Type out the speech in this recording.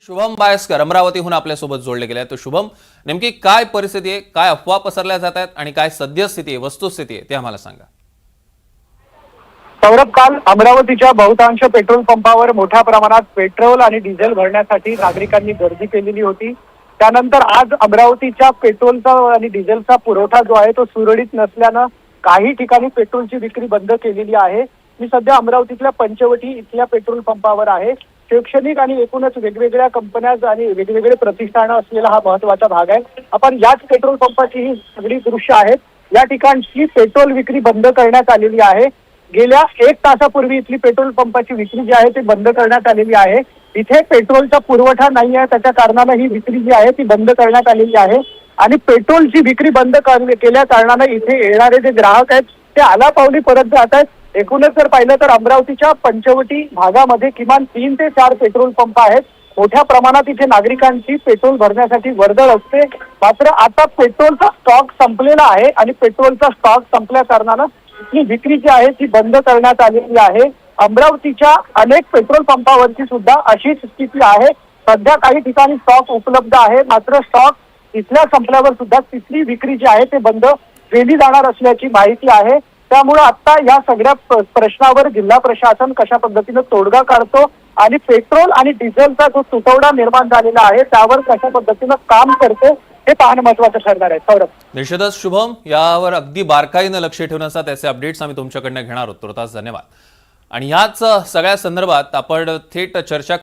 शुभम बायस्कर अमरावतीहून आपल्यासोबत जोडले गेले आहेत। तो शुभम, नेमकी काय परिस्थिती आहे, काय अफवा पसरल्या जात आहेत आणि काय सद्यस्थिती आहे, वस्तुस्थिती आहे ते आम्हाला सांगा। सौरभ, काल अमरावतीच्या बहुतांश पेट्रोल पंपावर मोठ्या प्रमाणात पेट्रोल आणि डिझेल भरण्यासाठी नागरिकांनी गर्दी केलेली होती। त्यानंतर आज अमरावतीच्या पेट्रोलचा आणि डिझेलचा पुरवठा जो आहे तो सुरळीत नसल्यानं काही ठिकाणी पेट्रोलची विक्री बंद केलेली आहे। मी सध्या अमरावतीतल्या पंचवटी इथल्या पेट्रोल पंपावर आहे। शैक्षणिक आणि एकूणच वेगवेगळ्या कंपन्या आणि वेगवेगळे प्रतिष्ठानं असलेला हा महत्त्वाचा भाग आहे। आपण याच पेट्रोल पंपाची ही सगळी दृश्य आहेत। या ठिकाणची पेट्रोल विक्री बंद करण्यात आलेली आहे। गेल्या 1 तासापूर्वी इथली पेट्रोल पंपाची विक्री जी आहे ती बंद करण्यात आलेली आहे। इथे पेट्रोलचा पुरवठा नाही आहे, त्याच्या कारणाने ही विक्री जी आहे ती बंद करण्यात आलेली आहे। आणि पेट्रोलची विक्री बंद केल्या कारणाने इथे येणारे जे ग्राहक आहेत ते आलापावली परत जात आहेत। एकूणच जर पाहिलं तर अमरावतीच्या पंचवटी भागामध्ये किमान 3 ते 4 पेट्रोल पंप आहेत। मोठ्या प्रमाणात इथे नागरिकांची पेट्रोल भरण्यासाठी वर्दळ असते। मात्र आता पेट्रोलचा स्टॉक संपलेला आहे आणि पेट्रोलचा स्टॉक संपल्या कारणानं ही विक्री जी आहे ती बंद करण्यात आलेली आहे। अमरावतीच्या अनेक पेट्रोल पंपावरची सुद्धा अशीच स्थिती आहे। सध्या काही ठिकाणी स्टॉक उपलब्ध आहे, मात्र स्टॉक इथल्या संपल्यावर सुद्धा तिथली विक्री जी आहे ते बंद केली जाणार असल्याची माहिती आहे। त्यामुळे आता या सगळ्या प्रश्नावर जिल्हा प्रशासन कशा पद्धतीने तोडगा काढतो आणि पेट्रोल आणि डिझेलचा जो तुटवडा निर्माण झालेला आहे त्यावर कशा पद्धतीने काम करते हे पाहणं महत्त्वाचं ठरणार आहे। सौरभ, निश्चितच शुभम, यावर अगदी बारकाईने लक्ष ठेवण्याचा त्याचे अपडेट्स आम्ही तुमच्याकडनं घेणार आहोत। तुर्तास धन्यवाद। आणि याच सगळ्या संदर्भात आपण थेट चर्चा